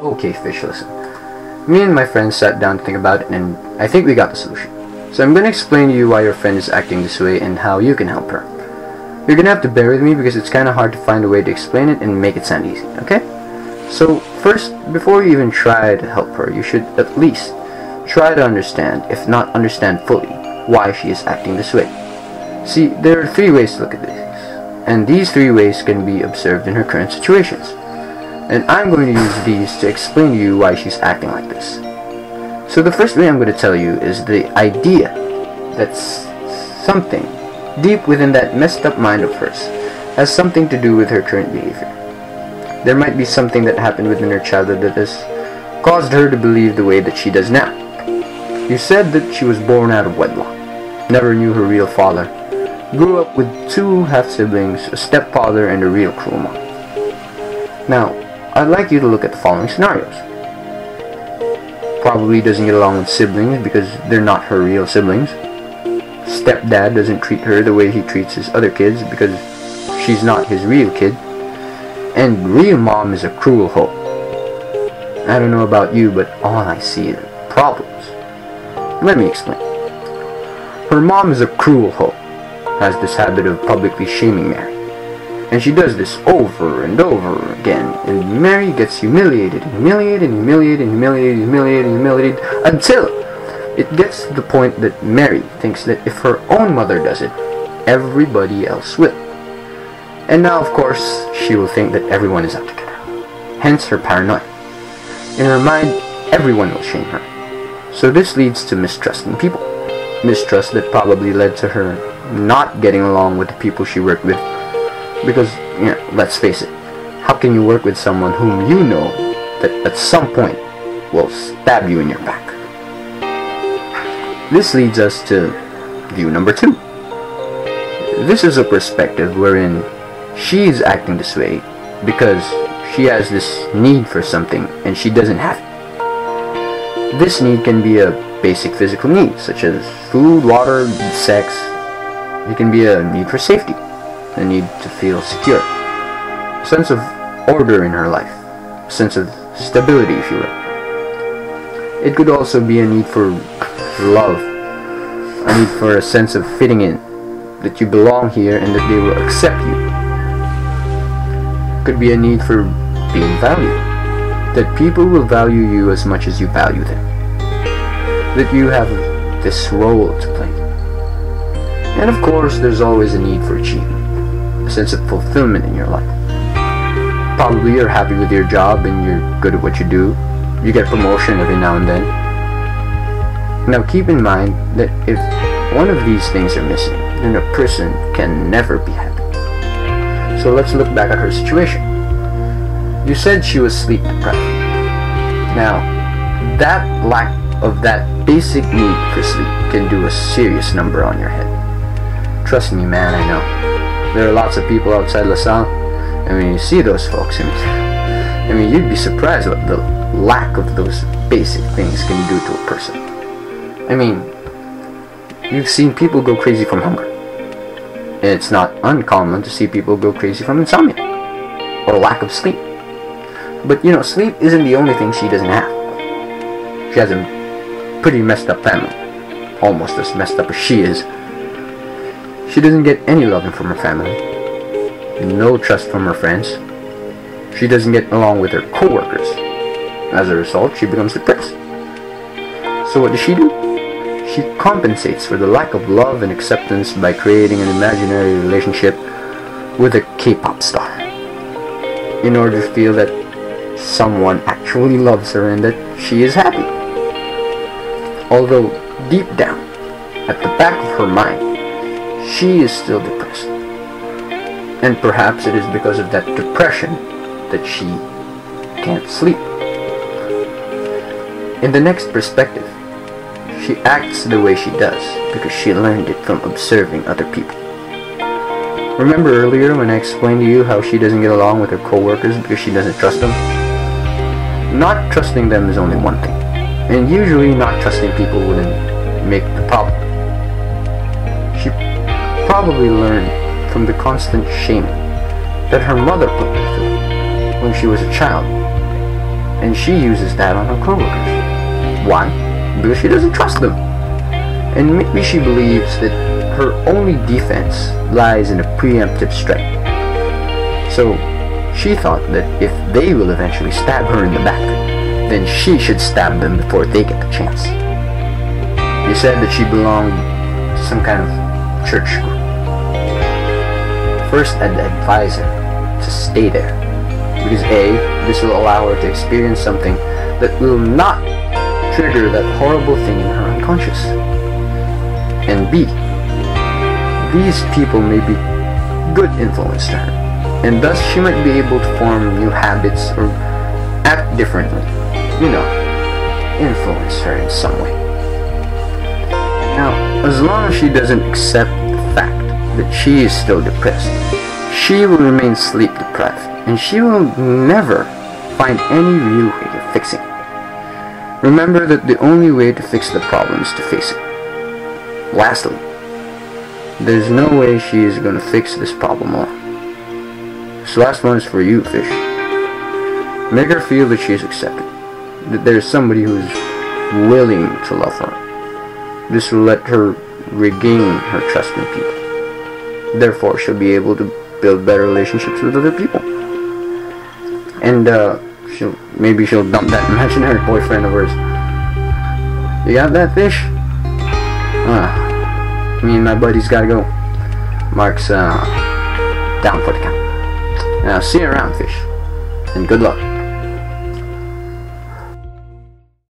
Okay, fish, listen. Me and my friends sat down to think about it, and I think we got the solution. So I'm gonna explain to you why your friend is acting this way and how you can help her. You're gonna have to bear with me because it's kinda hard to find a way to explain it and make it sound easy, okay? So first, before you even try to help her, you should at least try to understand, if not understand fully, why she is acting this way. See, there are 3 ways to look at this, and these 3 ways can be observed in her current situations. And I'm going to use these to explain to you why she's acting like this. So the first way I'm going to tell you is the idea that something deep within that messed up mind of hers has something to do with her current behavior. There might be something that happened within her childhood that has caused her to believe the way that she does now. You said that she was born out of wedlock, never knew her real father, grew up with 2 half-siblings, a stepfather, and a real cruel mom. Now, I'd like you to look at the following scenarios. Probably doesn't get along with siblings because they're not her real siblings. Stepdad doesn't treat her the way he treats his other kids because she's not his real kid. And real mom is a cruel hoe. I don't know about you, but all I see is problems. Let me explain. Her mom is a cruel hoe, has this habit of publicly shaming Mary. And she does this over and over again, and Mary gets humiliated, until it gets to the point that Mary thinks that if her own mother does it, everybody else will. And now, of course, she will think that everyone is out to get her. Hence her paranoia. In her mind, everyone will shame her. So this leads to mistrust in people. Mistrust that probably led to her not getting along with the people she worked with. Because, let's face it, how can you work with someone whom you know that at some point will stab you in your back? This leads us to view number 2. This is a perspective wherein she is acting this way because she has this need for something and she doesn't have it. This need can be a basic physical need, such as food, water, sex. It can be a need for safety, a need to feel secure, a sense of order in her life, a sense of stability, if you will. It could also be a need for love, a need for a sense of fitting in, that you belong here and that they will accept you. It could be a need for being valued, that people will value you as much as you value them, that you have this role to play. And of course, there's always a need for achievement, a sense of fulfillment in your life. Probably you're happy with your job and you're good at what you do. You get promotion every now and then. Now keep in mind that if one of these things are missing, then a person can never be happy. So let's look back at her situation. You said she was sleep deprived. Now, that lack of that basic need for sleep can do a serious number on your head. Trust me, man, I know. There are lots of people outside LaSalle, and when you see those folks, I mean, you'd be surprised what the lack of those basic things can do to a person. I mean, you've seen people go crazy from hunger. And it's not uncommon to see people go crazy from insomnia or lack of sleep. But sleep isn't the only thing she doesn't have. She has a pretty messed up family, almost as messed up as she is. She doesn't get any loving from her family, no trust from her friends. She doesn't get along with her co-workers. As a result, she becomes depressed. So what does she do? She compensates for the lack of love and acceptance by creating an imaginary relationship with a K-pop star, in order to feel that someone actually loves her and that she is happy. Although deep down, at the back of her mind, she is still depressed. And perhaps it is because of that depression that she can't sleep. In the next perspective, she acts the way she does because she learned it from observing other people. Remember earlier when I explained to you how she doesn't get along with her co-workers because she doesn't trust them? Not trusting them is only one thing, and usually not trusting people wouldn't make the problem. She probably learned from the constant shaming that her mother put her through when she was a child. and she uses that on her coworkers. Why? Because she doesn't trust them. And maybe she believes that her only defense lies in a preemptive strike. So she thought that if they will eventually stab her in the back, then she should stab them before they get the chance. They said that she belonged to some kind of church group. First, I'd advise her to stay there, because A, this will allow her to experience something that will not trigger that horrible thing in her unconscious. And B, these people may be good influence to her, and thus she might be able to form new habits or act differently. You know, influence her in some way. Now, as long as she doesn't accept the fact that she is still depressed, she will remain sleep deprived, and she will never find any real way of fixing it. Remember that the only way to fix the problem is to face it. Lastly, there's no way she is going to fix this problem alone. This last one is for you, fish. Make her feel that she is accepted, that there's somebody who is willing to love her. This will let her regain her trust in people. Therefore, she'll be able to build better relationships with other people. And maybe she'll dump that imaginary boyfriend of hers. You got that, fish? Me and my buddies gotta go. Mark's down for the count. Now, see you around, fish. And good luck.